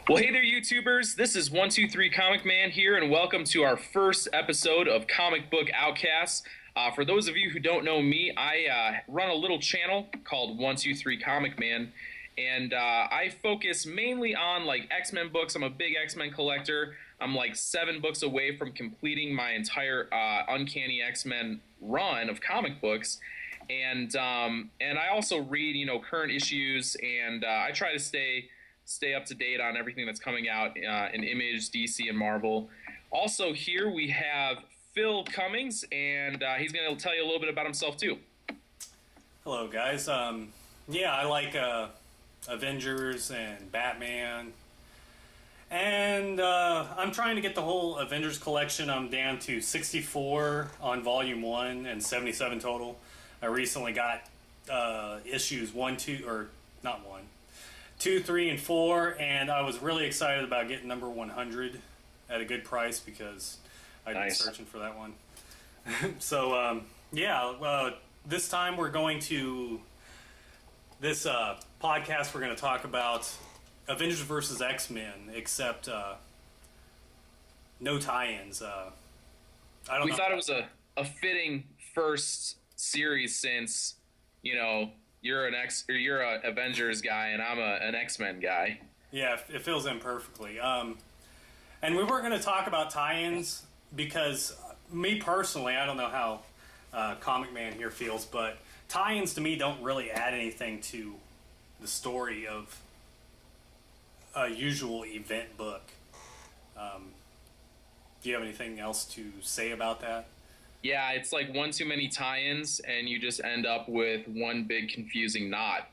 Well, hey there, YouTubers. This is 123 Comic Man here, and welcome to our first episode of Comic Book Outcast. For those of you who don't know me, I run a little channel called 123 Comic Man, and I focus mainly on like X-Men books. I'm a big X-Men collector. I'm like 7 books away from completing my entire Uncanny X-Men run of comic books. And I also read, current issues, and I try to stay up to date on everything that's coming out in Image, DC, and Marvel. Also, here we have Phil Cummings, and he's going to tell you a little bit about himself too. Hello, guys. I like Avengers and Batman, and I'm trying to get the whole Avengers collection. I'm down to 64 on Volume 1 and 77 total. I recently got issues 1, 2, or not 1. 2, 3, and 4, and I was really excited about getting number 100 at a good price because I've been searching for that one. So, this time we're going to, this podcast we're going to talk about Avengers versus X-Men, except no tie-ins. We thought it was a fitting first series since, you're you're a Avengers guy and I'm an X-Men guy. Yeah, it fills in perfectly. And we weren't going to talk about tie-ins because me personally, I don't know how Comic Man here feels, but tie-ins to me don't really add anything to the story of a usual event book. Do you have anything else to say about that? Yeah, it's like one too many tie-ins, and you just end up with one big confusing knot.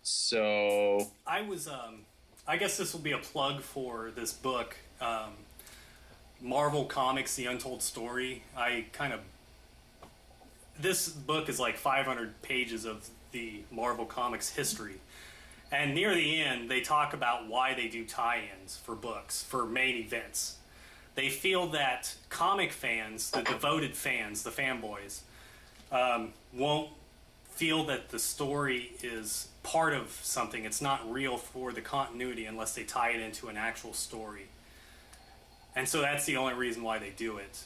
So I guess this will be a plug for this book, Marvel Comics: The Untold Story. This book is like 500 pages of the Marvel Comics history, and near the end, they talk about why they do tie-ins for books for main events. They feel that comic fans, the devoted fans, the fanboys, won't feel that the story is part of something. It's not real for the continuity unless they tie it into an actual story. And so that's the only reason why they do it.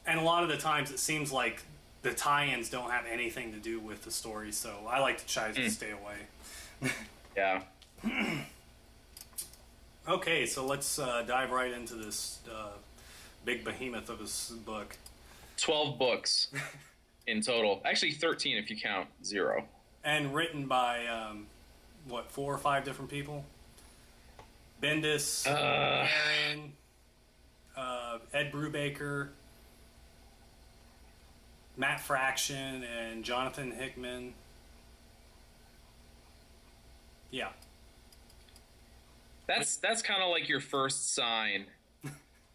And a lot of the times it seems like the tie-ins don't have anything to do with the story, so I like to try to stay away. Yeah. Okay, so let's dive right into this big behemoth of a book. 12 books in total. Actually, 13 if you count 0. And written by, 4 or 5 different people? Bendis, Aaron, Ed Brubaker, Matt Fraction, and Jonathan Hickman. Yeah. That's kind of like your first sign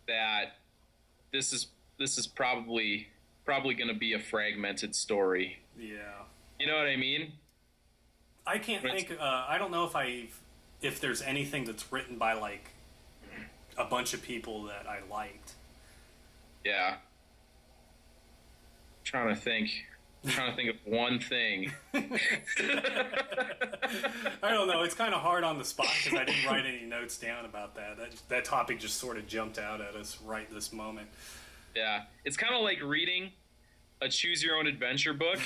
that this is probably going to be a fragmented story. Yeah. You know what I mean? I can't think. I don't know if there's anything that's written by like a bunch of people that I liked. Yeah. Trying to think of one thing. I don't know. It's kind of hard on the spot because I didn't write any notes down about that. That topic just sort of jumped out at us right this moment. Yeah. It's kind of like reading a choose-your-own-adventure book,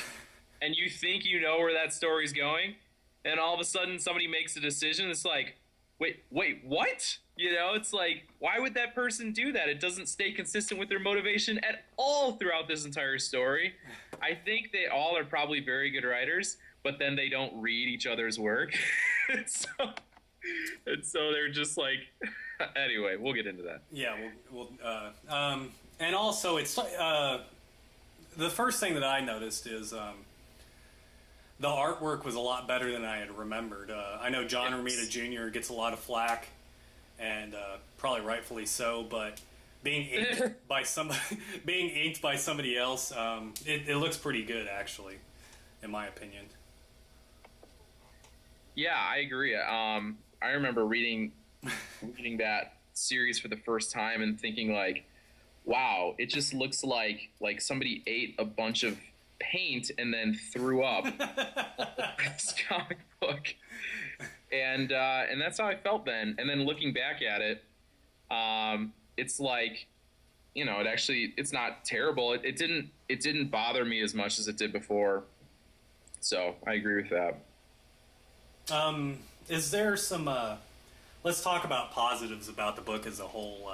and you think you know where that story's going, and all of a sudden somebody makes a decision. It's like, wait, what? It's like, why would that person do that? It doesn't stay consistent with their motivation at all throughout this entire story. I think they all are probably very good writers, but then they don't read each other's work. and so they're just like, anyway, we'll get into that. Yeah, and also it's the first thing that I noticed is the artwork was a lot better than I had remembered. I know John Romita Jr. gets a lot of flack, and probably rightfully so, but being inked by somebody else, it looks pretty good, actually, in my opinion. Yeah, I agree. I remember reading that series for the first time and thinking like, wow, it just looks like somebody ate a bunch of paint and then threw up this comic book. And that's how I felt then. And then looking back at it, it's like, it's not terrible. It didn't bother me as much as it did before. So I agree with that. Is there some? Let's talk about positives about the book as a whole,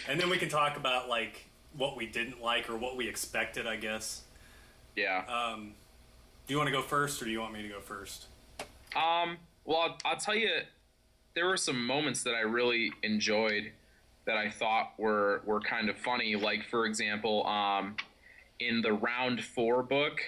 and then we can talk about like what we didn't like or what we expected, I guess. Yeah. Do you want to go first, or do you want me to go first? Well, I'll tell you, there were some moments that I really enjoyed that I thought were kind of funny. Like, for example, in the Round 4 book,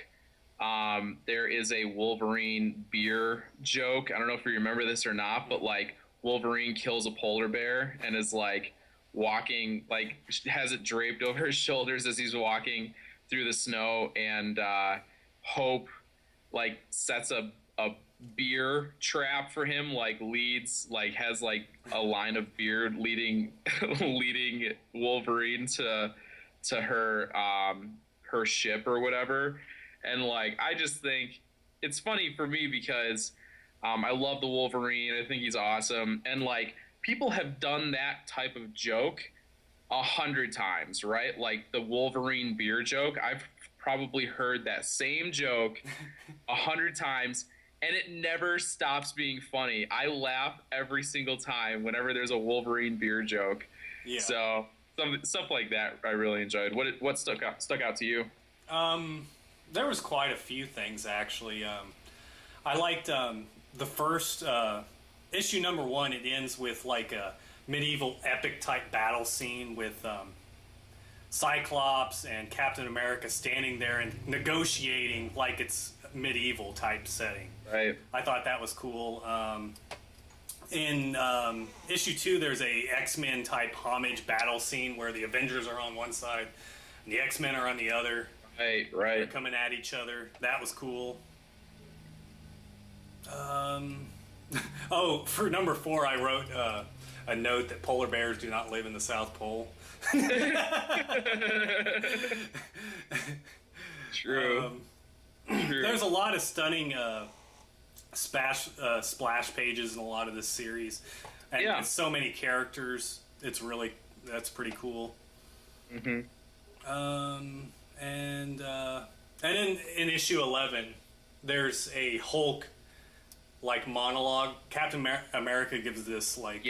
there is a Wolverine beer joke. I don't know if you remember this or not, but like Wolverine kills a polar bear and is like walking, like has it draped over his shoulders as he's walking through the snow, and Hope like sets a beer trap for him, like leads, like has like a line of beer leading Wolverine to her her ship or whatever. And like I just think it's funny for me because I love the Wolverine. I think he's awesome, and like people have done that type of joke 100 times, right? Like the Wolverine beer joke. I've probably heard that same joke 100 times, and it never stops being funny. I laugh every single time whenever there's a Wolverine beer joke. Yeah. So stuff like that I really enjoyed. What stuck out to you? There was quite a few things actually. I liked the first issue number 1. It ends with like a medieval epic type battle scene with Cyclops and Captain America standing there and negotiating like it's medieval type setting. Right. I thought that was cool. In issue 2, there's a X-Men type homage battle scene where the Avengers are on one side and the X-Men are on the other. Right. They're coming at each other. That was cool. For number 4, I wrote a note that polar bears do not live in the South Pole. True. There's a lot of stunning splash pages in a lot of this series, and it's so many characters. That's pretty cool. Mm-hmm. And in issue 11, there's a Hulk like monologue. Captain America gives this like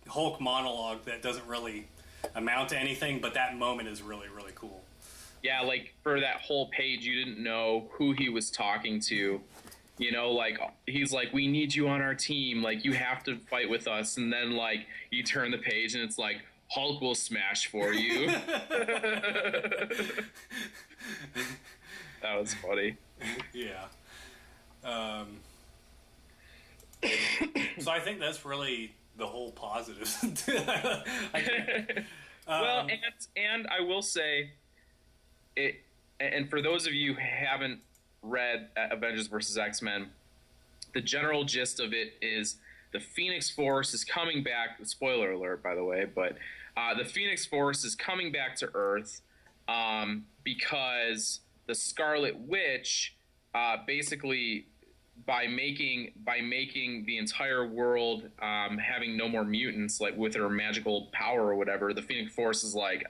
Hulk monologue that doesn't really amount to anything, but that moment is really, really cool. Yeah, like for that whole page, you didn't know who he was talking to. Like he's like, we need you on our team. Like you have to fight with us. And then like you turn the page and it's like, Hulk will smash for you. That was funny. Yeah. So I think that's really the whole positive. Well, and I will say it. And for those of you who haven't read Avengers vs. X-Men, the general gist of it is the Phoenix Force is coming back. Spoiler alert, by the way, but the Phoenix Force is coming back to Earth because the Scarlet Witch basically by making the entire world having no more mutants, like with her magical power or whatever, the Phoenix Force is like,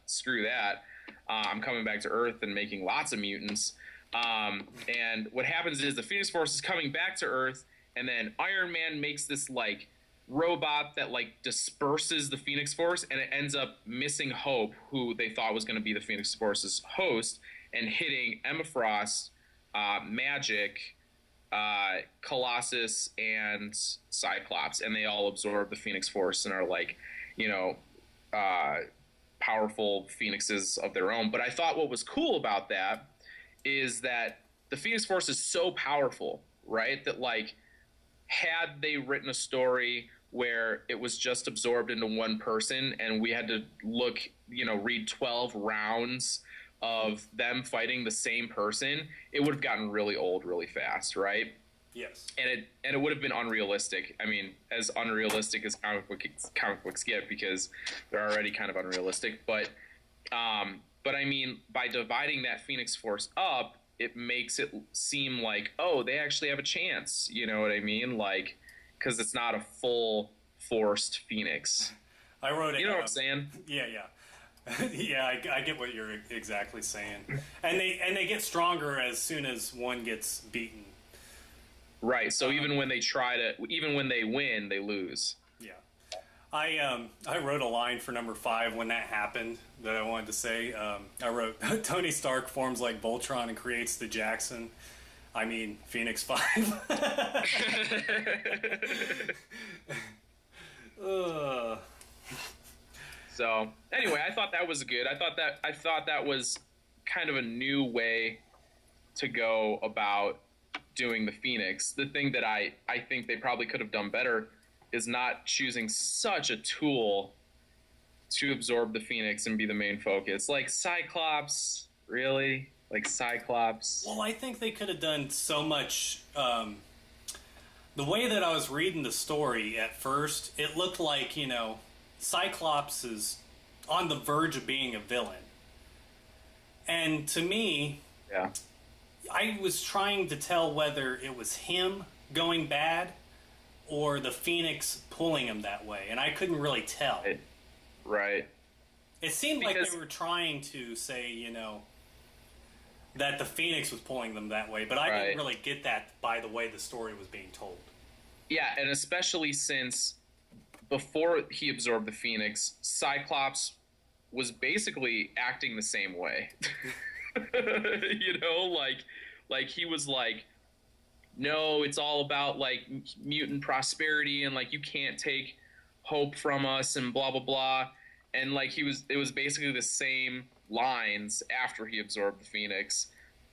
screw that. I'm coming back to Earth and making lots of mutants. And what happens is the Phoenix Force is coming back to Earth, and then Iron Man makes this like robot that like disperses the Phoenix Force, and it ends up missing Hope, who they thought was going to be the Phoenix Force's host, and hitting Emma Frost, Magic, Colossus, and Cyclops, and they all absorb the Phoenix Force and are like, powerful phoenixes of their own. But I thought what was cool about that is that the Phoenix Force is so powerful, right? That like, had they written a story where it was just absorbed into one person and we had to read 12 rounds of them fighting the same person, it would have gotten really old really fast, right? Yes. And it would have been unrealistic. I mean, as unrealistic as comic books get, because they're already kind of unrealistic. But I mean, by dividing that Phoenix Force up, it makes it seem like, oh, they actually have a chance. You know what I mean? Like, because it's not a full forced Phoenix. I wrote it. You know what I'm saying? Yeah, yeah, I get what you're exactly saying, and they get stronger as soon as one gets beaten. Right. So even when they win, they lose. Yeah. I wrote a line for number 5 when that happened that I wanted to say. I wrote, Tony Stark forms like Voltron and creates the Jackson. I mean, Phoenix 5. So anyway, I thought that was good. I thought that was kind of a new way to go about doing the Phoenix. The thing that I think they probably could have done better is not choosing such a tool to absorb the Phoenix and be the main focus. Like Cyclops, really? Like Cyclops? Well, I think they could have done so much. The way that I was reading the story at first, it looked like, Cyclops is on the verge of being a villain. And to me, yeah, I was trying to tell whether it was him going bad or the Phoenix pulling him that way, and I couldn't really tell. Right. It seemed like they were trying to say, that the Phoenix was pulling them that way, but I didn't really get that by the way the story was being told. Yeah, and especially since before he absorbed the Phoenix, Cyclops was basically acting the same way. Like he was like, no, it's all about like mutant prosperity and like you can't take hope from us and blah blah blah. And like it was basically the same lines after he absorbed the Phoenix,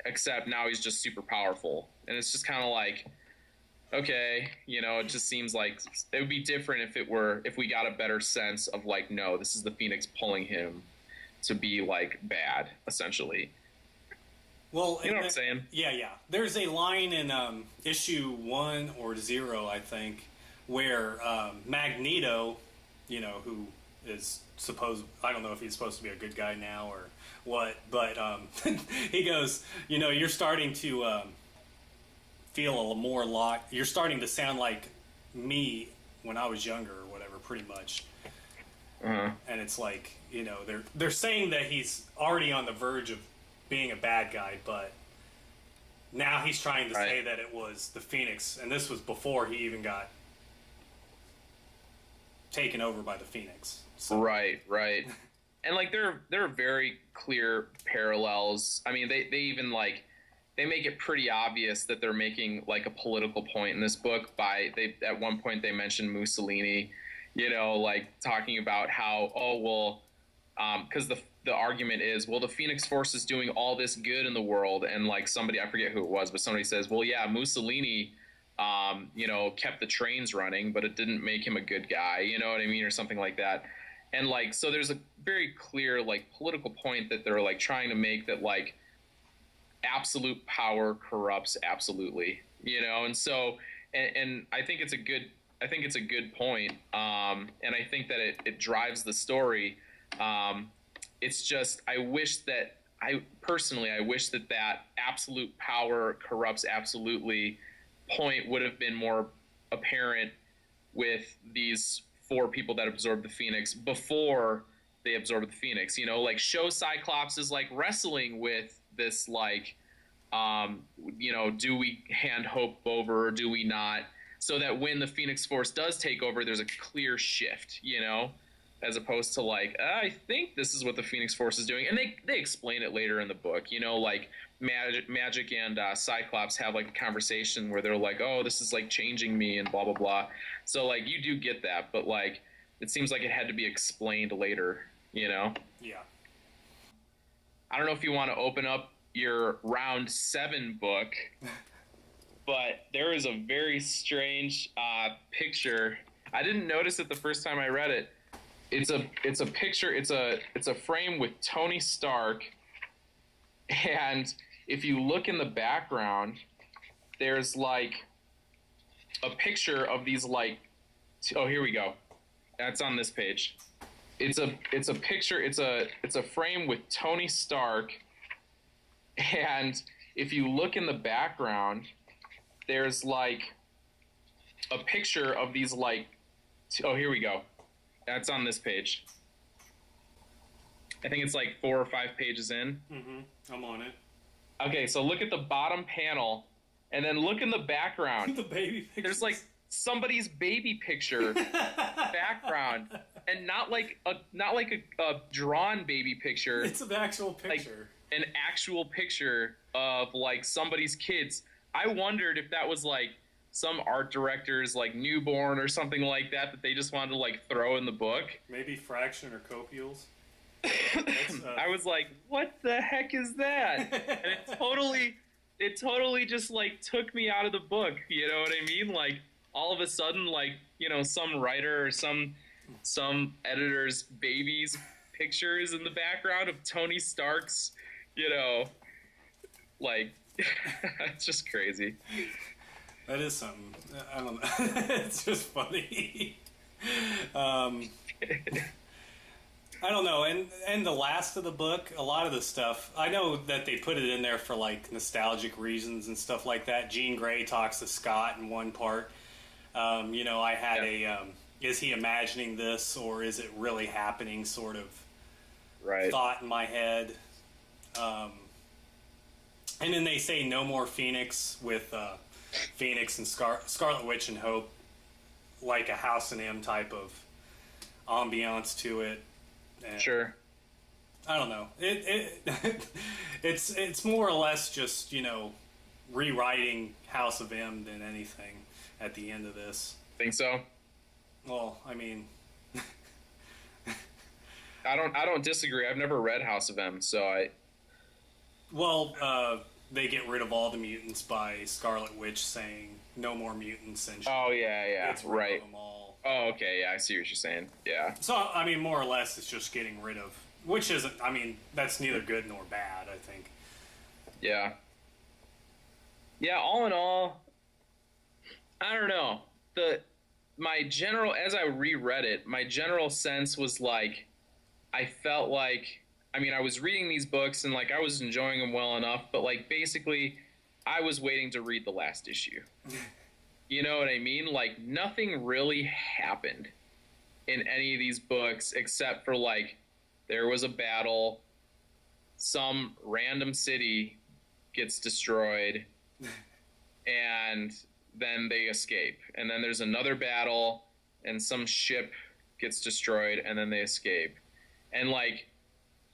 except now he's just super powerful. And it's just kind of like, okay, it just seems like it would be different if we got a better sense of like, no, this is the Phoenix pulling him to be like bad, essentially. Well, you know what I'm saying? Yeah. There's a line in issue 1 or 0, I think, where Magneto, who is I don't know if he's supposed to be a good guy now or what, but he goes, you're starting to feel you're starting to sound like me when I was younger or whatever, pretty much. Uh-huh. And it's like, they're saying that he's already on the verge of being a bad guy, but now he's trying to say that it was the Phoenix, and this was before he even got taken over by the Phoenix. So. Right. And like there are very clear parallels. I mean, they even like they make it pretty obvious that they're making like a political point in this book at one point they mention Mussolini, like talking about how, because the argument is, well, the Phoenix Force is doing all this good in the world, and like somebody, I forget who it was, but somebody says, well, yeah, Mussolini kept the trains running, but it didn't make him a good guy, you know what I mean, or something like that. And like, so there's a very clear like political point that they're like trying to make, that like absolute power corrupts absolutely, and so and I think it's a good point, and I think that it drives the story. It's just I wish that absolute power corrupts absolutely point would have been more apparent with these 4 people that absorbed the Phoenix before they absorbed the Phoenix. Like show Cyclops is like wrestling with this like, do we hand hope over or do we not? So that when the Phoenix Force does take over, there's a clear shift, as opposed to like, I think this is what the Phoenix Force is doing. And they explain it later in the book, like Magic and Cyclops have like a conversation where they're like, oh, this is like changing me and blah, blah, blah. So like you do get that, but like it seems like it had to be explained later, Yeah. I don't know if you want to open up your round 7 book, but there is a very strange picture. I didn't notice it the first time I read it. It's a picture. It's a frame with Tony Stark, and if you look in the background, there's like a picture of these like. Oh, here we go. That's on this page. It's a picture. It's a frame with Tony Stark, and if you look in the background, there's like a picture of these like, oh, here we go. That's on this page. I think it's like 4 or 5 pages in. Mm-hmm. I'm on it. Okay, so look at the bottom panel, and then look in the background. The baby picture. There's like somebody's baby picture background, and not like a drawn baby picture. It's an actual picture. Like, an actual picture of like somebody's kids. I wondered if that was like some art director's like newborn or something like that they just wanted to like throw in the book. Maybe fraction or copials. I was like, what the heck is that? And it totally just like took me out of the book. You know what I mean? Like all of a sudden, like, you know, some writer or some editor's baby's pictures in the background of Tony Stark's, you know, like, it's just crazy. That is something. I don't know. It's just funny. I don't know, and the last of the book, a lot of the stuff, I know that they put it in there for like nostalgic reasons and stuff like that. Jean Grey talks to Scott in one part. You know, I had is he imagining this or is it really happening sort of thought in my head. And then they say no more Phoenix with Phoenix and Scarlet Witch and Hope, like a House and M type of ambiance to it. And sure. I don't know. It's more or less just, you know, rewriting House of M than anything at the end of this. Think so? Well, I mean, I don't disagree. I've never read House of M, so I. Well, they get rid of all the mutants by Scarlet Witch saying no more mutants, and it's right. Them all. Oh, okay, yeah, I see what you're saying. Yeah. So, I mean, more or less, it's just getting rid of, which isn't. I mean, that's neither good nor bad, I think. Yeah. Yeah. All in all, I don't know. As I reread it, my general sense was like, I felt like, I mean, I was reading these books and like I was enjoying them well enough, but like basically, I was waiting to read the last issue. You know what I mean? Like nothing really happened in any of these books except for like there was a battle, some random city gets destroyed, and then they escape. And then there's another battle and some ship gets destroyed and then they escape. And like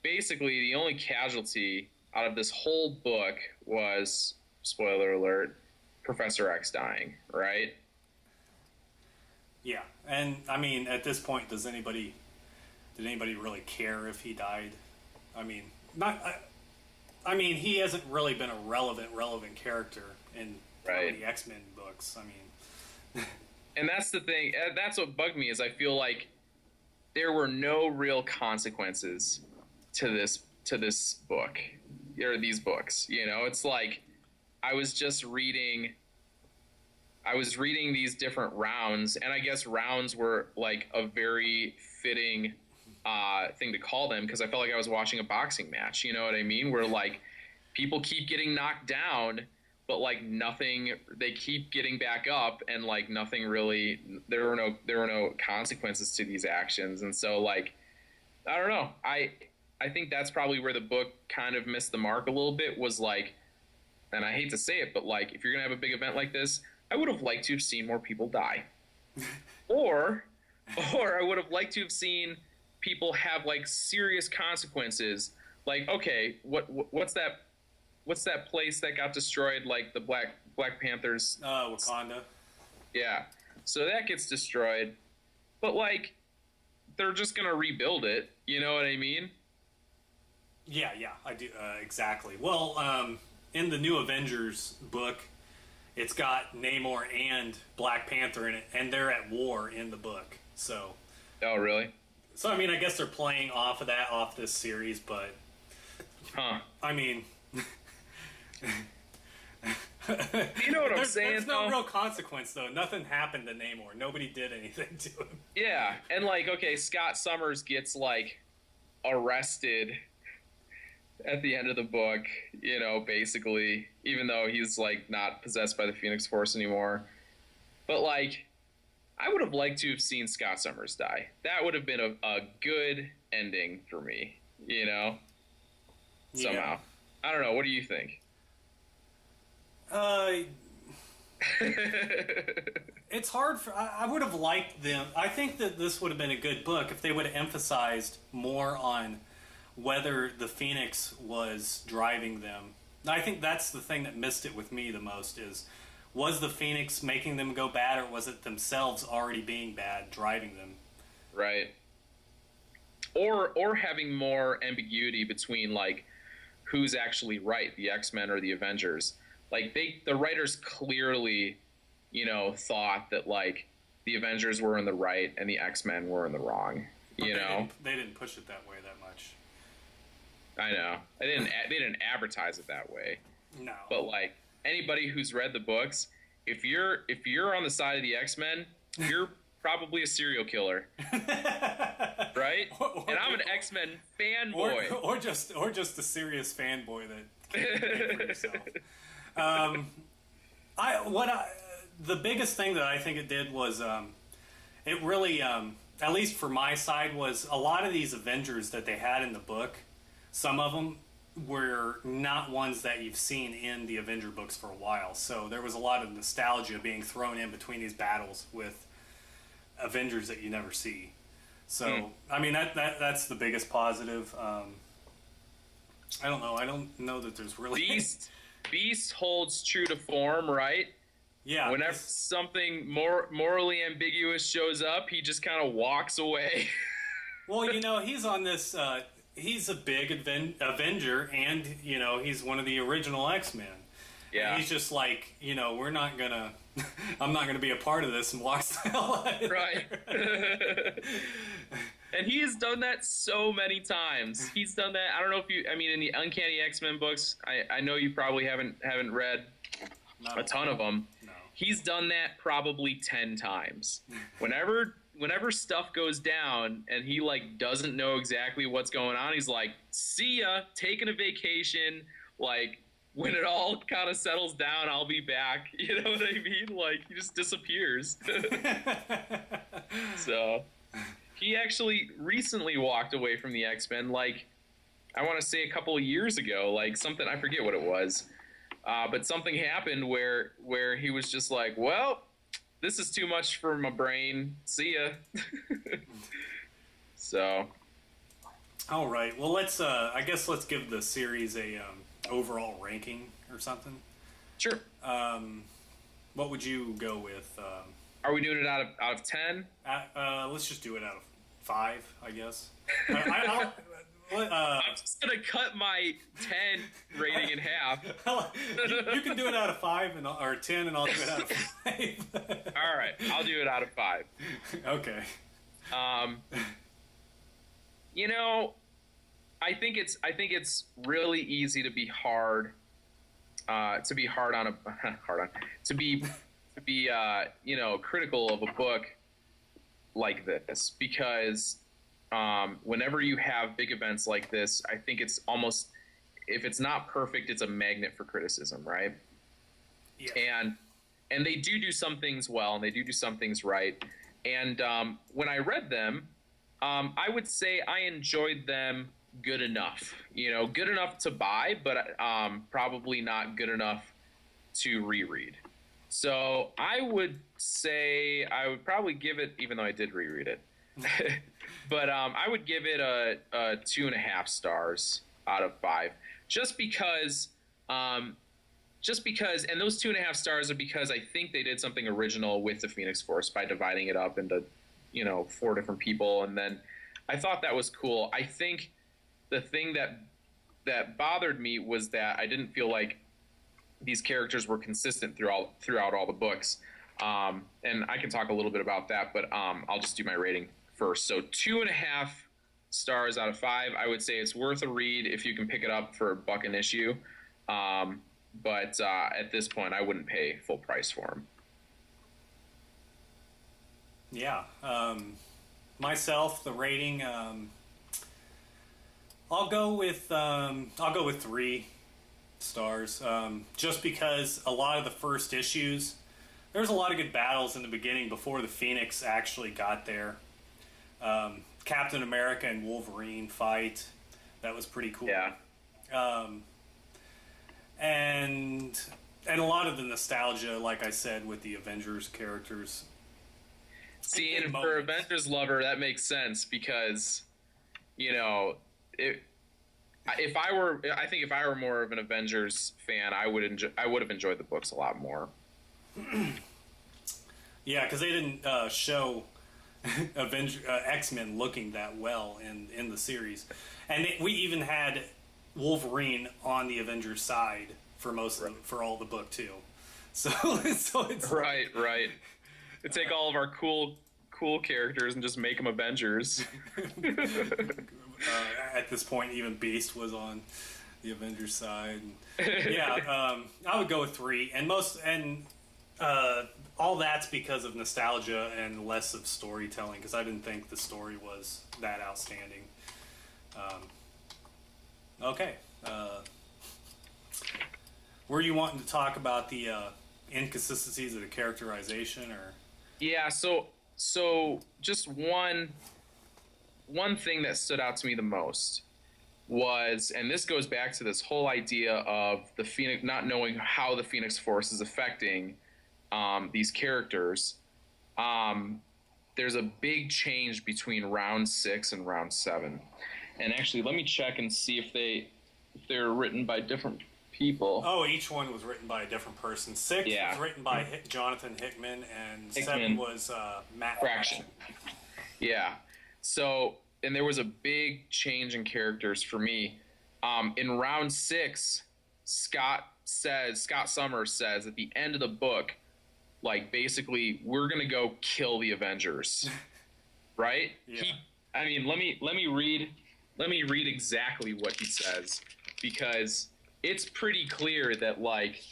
basically the only casualty out of this whole book was, spoiler alert, Professor X dying, right? Yeah, and I mean, at this point, did anybody really care if he died? I mean, I mean, he hasn't really been a relevant character in the X-Men books. I mean, and that's the thing. That's what bugged me is I feel like there were no real consequences to this book or these books. You know, it's like. I was reading these different rounds, and I guess rounds were like a very fitting thing to call them because I felt like I was watching a boxing match. You know what I mean? Where like people keep getting knocked down, but like nothing, they keep getting back up, and like nothing really. There were no consequences to these actions, and so like I don't know. I think that's probably where the book kind of missed the mark a little bit. Was like. And I hate to say it, but like, if you're going to have a big event like this, I would have liked to have seen more people die. or I would have liked to have seen people have like serious consequences. Like, okay, what's that place that got destroyed? Like the Black Panthers. Wakanda. Yeah. So that gets destroyed, but like, they're just going to rebuild it. You know what I mean? Yeah, I do. Exactly. Well, in the new Avengers book, it's got Namor and Black Panther in it, and they're at war in the book. So. Oh, really? So, I mean, I guess they're playing off this series, but. Huh. I mean. You know what I'm saying? There's no real consequence, though. Nothing happened to Namor. Nobody did anything to him. Yeah, and like, okay, Scott Summers gets like arrested at the end of the book, basically, even though he's like not possessed by the Phoenix Force anymore. But like, I would have liked to have seen Scott Summers die. That would have been a good ending for me, somehow. Yeah. I don't know. What do you think? Uh, it's hard for. I would have liked them. I think that this would have been a good book if they would have emphasized more on whether the Phoenix was driving them. I think that's the thing that missed it with me the most is, was the Phoenix making them go bad, or was it themselves already being bad driving them? Right. Or having more ambiguity between like who's actually right, the X-Men or the Avengers. Like the writers clearly, thought that like the Avengers were in the right and the X-Men were in the wrong. They didn't push it that way that much. I know. They didn't advertise it that way. No. But like anybody who's read the books, if you're on the side of the X-Men, you're probably a serial killer. Right? And I'm an X-Men fanboy. Or just a serious fanboy that can't think for yourself. The biggest thing that I think it did was it really, at least for my side, was a lot of these Avengers that they had in the book. Some of them were not ones that you've seen in the Avenger books for a while. So there was a lot of nostalgia being thrown in between these battles with Avengers that you never see. So I mean that's the biggest positive. I don't know. I don't know that there's really Beast holds true to form, right? Yeah. Whenever something more morally ambiguous shows up, he just kind of walks away. Well, he's on this. He's a big Avenger, and he's one of the original X-Men. Yeah. And he's just like, we're not gonna. I'm not gonna be a part of this, and walks the hell out of Right. And he has done that so many times. He's done that. I don't know if you. I mean, in the Uncanny X-Men books, I know you probably haven't read a ton of them. No. He's done that probably 10 times. Whenever stuff goes down and he like doesn't know exactly what's going on, he's like, "See ya, taking a vacation." Like when it all kind of settles down, I'll be back. You know what I mean? Like he just disappears. So he actually recently walked away from the X-Men. Like I want to say a couple of years ago. Like something, I forget what it was. But something happened where he was just like, well, this is too much for my brain. See ya. So. All right. Well, I guess let's give the series a overall ranking or something. Sure. What would you go with? Are we doing it out of 10? Let's just do it out of 5, I guess. I'm just gonna cut my 10 rating in half. You can do it out of 5 or 10, and I'll do it out of 5. All right, I'll do it out of 5. Okay. I think it's really easy to be hard critical of a book like this because. Whenever you have big events like this, I think it's almost, if it's not perfect, it's a magnet for criticism, right? Yeah. And they do some things well, and they do some things right. And when I read them, I would say I enjoyed them good enough. Good enough to buy, but probably not good enough to reread. So I would say I would probably give it, even though I did reread it, but I would give it a 2.5 stars out of 5, just because, and those 2.5 stars are because I think they did something original with the Phoenix Force by dividing it up into, 4 different people, and then I thought that was cool. I think the thing that bothered me was that I didn't feel like these characters were consistent throughout all the books, and I can talk a little bit about that, but I'll just do my rating first. So 2.5 stars out of 5. I would say it's worth a read if you can pick it up for $1 an issue. But at this point, I wouldn't pay full price for them. Yeah. Myself, the rating, I'll I'll go with 3 stars, just because a lot of the first issues, there's a lot of good battles in the beginning before the Phoenix actually got there. Captain America and Wolverine fight, that was pretty cool. Yeah. And a lot of the nostalgia, like I said, with the Avengers characters. See, and for Avengers lover, that makes sense because, you know, I think if I were more of an Avengers fan, I would have enjoyed the books a lot more. Yeah, because they didn't show X-Men looking that well in the series, and we even had Wolverine on the Avengers side for for all the book too. So it's right. To take all of our cool characters and just make them Avengers. At this point, even Beast was on the Avengers side. Yeah, I would go with 3, and all that's because of nostalgia and less of storytelling, because I didn't think the story was that outstanding. Okay. Were you wanting to talk about the inconsistencies of the characterization, or? Yeah, so just one thing that stood out to me the most was, and this goes back to this whole idea of the Phoenix, not knowing how the Phoenix Force is affecting these characters. There's a big change between round 6 and round 7. And actually, let me check and see if they're written by different people. Oh, each one was written by a different person. 6 was written by Jonathan Hickman, and 7 was Matt Fraction. Yeah. So, and there was a big change in characters for me. In round 6, Scott Summers says at the end of the book, like, basically, we're gonna go kill the Avengers, right? Yeah. Let me read exactly what he says, because it's pretty clear that, like,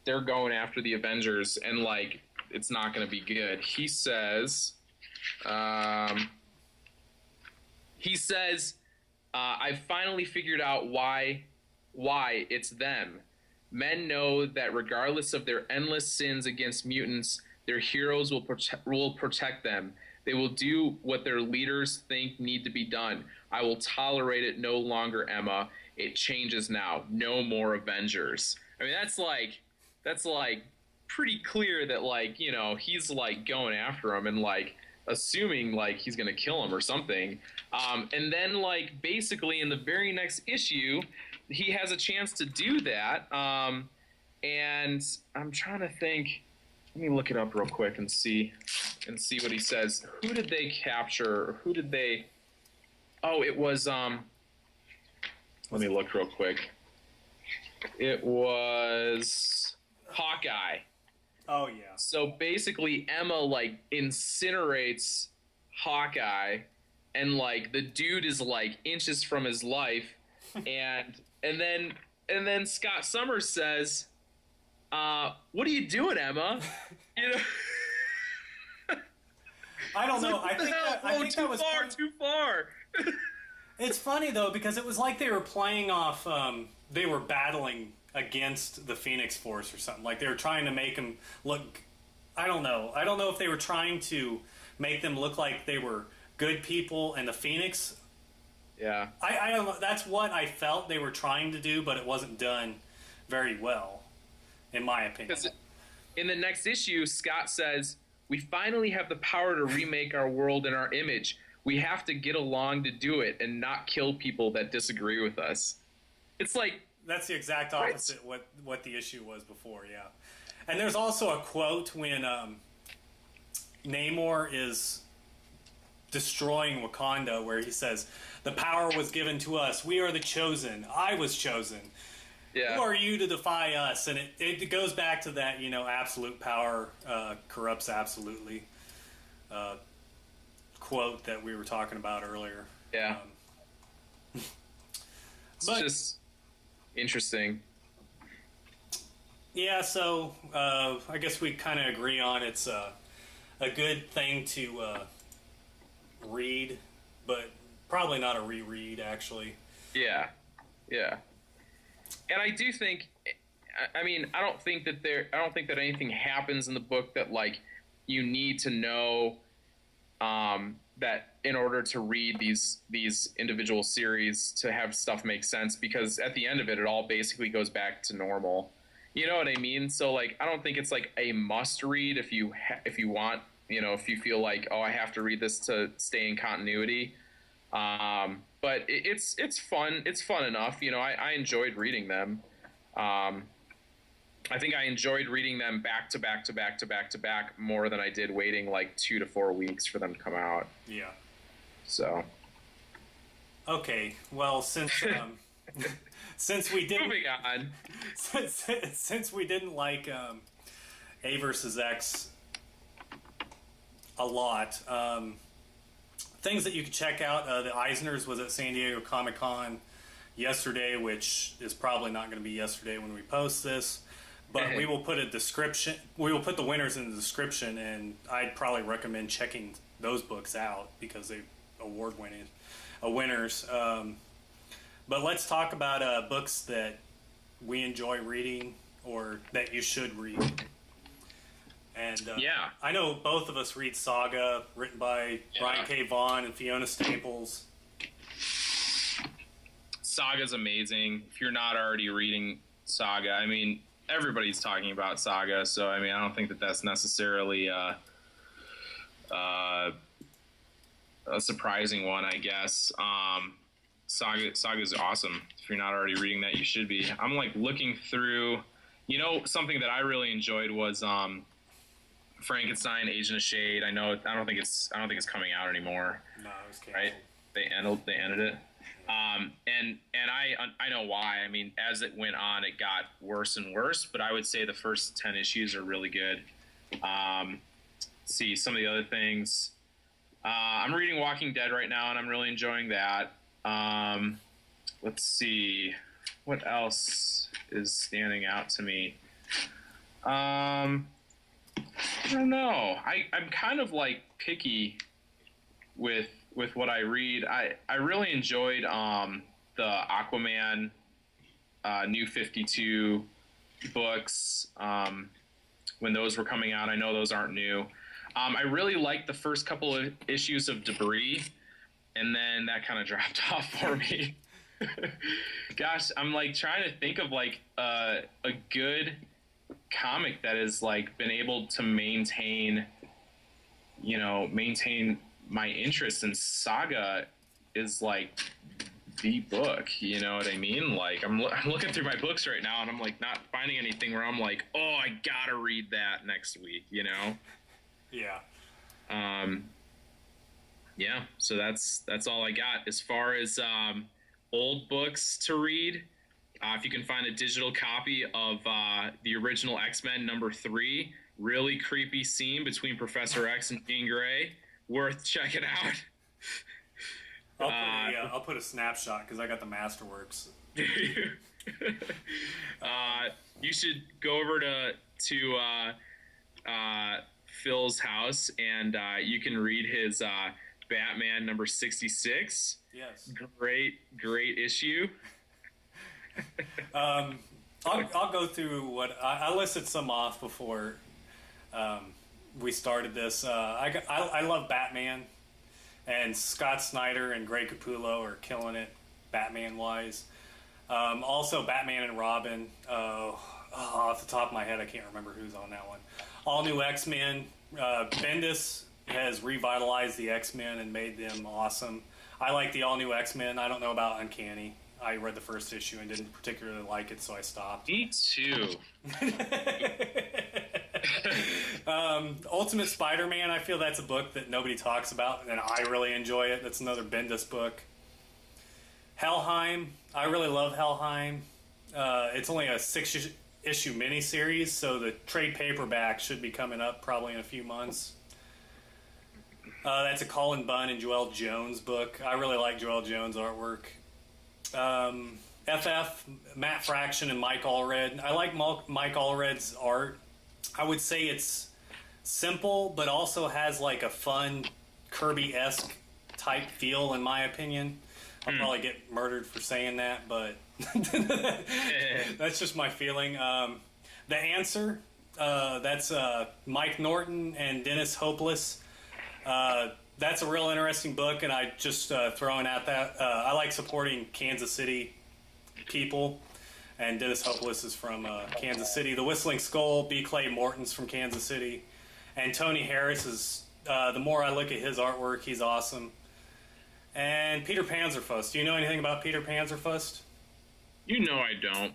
they're going after the Avengers and, like, it's not gonna be good. He says, I've finally figured out why it's them. Men know that regardless of their endless sins against mutants, their heroes will protect them. They will do what their leaders think need to be done. I will tolerate it no longer, Emma. It changes now. No more Avengers. I mean, that's like pretty clear that, like, you know, he's like going after him and like assuming like he's gonna kill him or something. And then, like, basically in the very next issue, he has a chance to do that. And I'm trying to think. Let me look it up real quick and see what he says. Who did they capture? Who did they? Oh, it was. Let me look real quick. It was Hawkeye. Oh yeah. So basically, Emma like incinerates Hawkeye, and like the dude is like inches from his life, and then Scott Summers says, "What are you doing, Emma?" You know. I don't know. I think that was too far. It's funny though, because it was like they were playing off. They were battling against the Phoenix Force or something. Like they were trying to make them look. I don't know. I don't know if they were trying to make them look like they were good people and the Phoenix. Yeah. I don't know. That's what I felt they were trying to do, but it wasn't done very well, in my opinion. In the next issue, Scott says, "We finally have the power to remake our world in our image. We have to get along to do it and not kill people that disagree with us." It's like... That's the exact opposite what the issue was before, yeah. And there's also a quote when Namor is destroying Wakanda where he says, "The power was given to us. We are the chosen. I was chosen. Yeah. Who are you to defy us?" And it goes back to that, you know, absolute power corrupts absolutely quote that we were talking about earlier. Yeah. It's just interesting. Yeah, so I guess we kind of agree on it's a good thing to read, but probably not a reread, actually. Yeah, yeah. And I do think, I mean, I don't think that anything happens in the book that like you need to know that in order to read these individual series to have stuff make sense, because at the end of it, it all basically goes back to normal. You know what I mean? So like, I don't think it's like a must read if you want, you know, if you feel like, oh, I have to read this to stay in continuity. But it's fun. It's fun enough. You know, I enjoyed reading them. I think I enjoyed reading them back to back to back to back to back more than I did waiting like 2 to 4 weeks for them to come out. Yeah. So. Okay. Well, since since we didn't moving on, since we didn't like A versus X a lot, things that you could check out. The Eisners was at San Diego Comic Con yesterday, which is probably not going to be yesterday when we post this. But we will put a description. We will put the winners in the description, and I'd probably recommend checking those books out because they award-winning winners. But let's talk about books that we enjoy reading or that you should read. And yeah, I know both of us read Saga, written by Brian K. Vaughan and Fiona Staples. Saga's amazing. If you're not already reading Saga, I mean, everybody's talking about Saga, so I mean, I don't think that that's necessarily a surprising one, I guess. Saga's awesome. If you're not already reading that, you should be. I'm like looking through, you know, something that I really enjoyed was Frankenstein, Agent of Shade. I don't think it's coming out anymore. No, it was canceled. Right? They ended it. And I know why. I mean, as it went on, it got worse and worse, but I would say the first 10 issues are really good. See some of the other things. I'm reading Walking Dead right now, and I'm really enjoying that. Let's see. What else is standing out to me? I don't know. I'm kind of like picky with what I read. I really enjoyed the Aquaman New 52 books when those were coming out. I know those aren't new. I really liked the first couple of issues of Debris, and then that kind of dropped off for me. Gosh, I'm like trying to think of like a good comic that has like been able to maintain my interest. In Saga is like the book, you know what I mean? Like I'm looking through my books right now, and I'm like not finding anything where I'm like, oh, I gotta read that next week, you know? Yeah. Yeah. So that's all I got as far as old books to read. If you can find a digital copy of the original X-Men #3, really creepy scene between Professor X and Jean Grey, worth checking out. I'll put a snapshot because I got the Masterworks. You should go over to Phil's house, and you can read his Batman #66. Yes. Great issue. I'll go through what I listed some off before we started this. I love Batman, and Scott Snyder and Greg Capullo are killing it Batman wise. Also Batman and Robin. Off the top of my head, I can't remember who's on that one. All new X-Men. Bendis has revitalized the X-Men and made them awesome. I like the all new X-Men. I don't know about Uncanny. I read the first issue and didn't particularly like it, so I stopped. Me too. Ultimate Spider-Man, I feel that's a book that nobody talks about, and I really enjoy it. That's another Bendis book. Helheim, I really love Helheim. It's only a 6-issue miniseries, so the trade paperback should be coming up probably in a few months. That's a Colin Bunn and Joelle Jones book. I really like Joelle Jones' artwork. FF, Matt Fraction and Mike Allred. I like Mike Allred's art. I would say it's simple, but also has like a fun Kirby-esque type feel, in my opinion. I'll probably get murdered for saying that, but that's just my feeling. The Answer, that's Mike Norton and Dennis Hopeless. That's a real interesting book, and I just throwing out that I like supporting Kansas City people, and Dennis Hopeless is from Kansas City. The Whistling Skull, B. Clay Morton's from Kansas City, and Tony Harris is. The more I look at his artwork, he's awesome. And Peter Panzerfuss. Do you know anything about Peter Panzerfuss? You know I don't.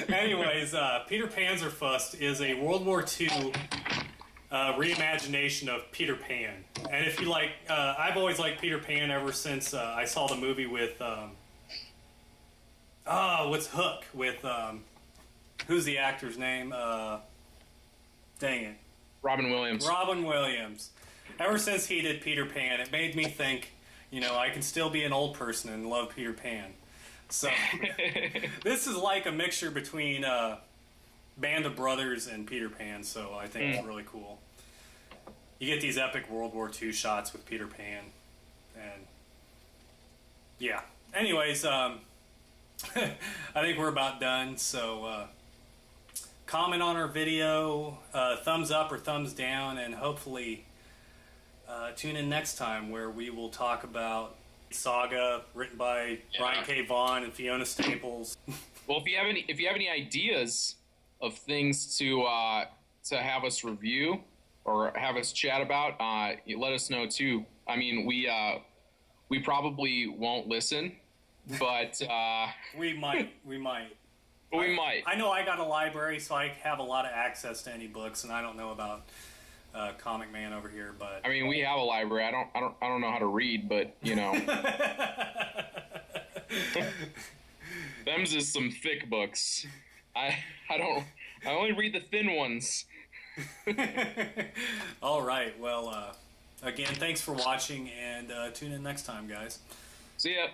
Anyways, Peter Panzerfuss is a World War II reimagination of Peter Pan. And if you like, I've always liked Peter Pan ever since I saw the movie with, what's Hook? With, who's the actor's name? Dang it. Robin Williams. Robin Williams. Ever since he did Peter Pan, it made me think, I can still be an old person and love Peter Pan. So, this is like a mixture between Band of Brothers and Peter Pan, so I think it's really cool. You get these epic World War II shots with Peter Pan, and yeah. Anyways, I think we're about done, so comment on our video, thumbs up or thumbs down, and hopefully tune in next time where we will talk about Saga, written by Brian K. Vaughan and Fiona Staples. Well, if you have any ideas of things to have us review or have us chat about, let us know too. I mean, we probably won't listen, but we might. We might. I know I got a library, so I have a lot of access to any books, and I don't know about Comic Man over here, but I mean, we have a library. I don't know how to read, but them's is some thick books. I only read the thin ones. All right. Well, again, thanks for watching, and tune in next time, guys. See ya.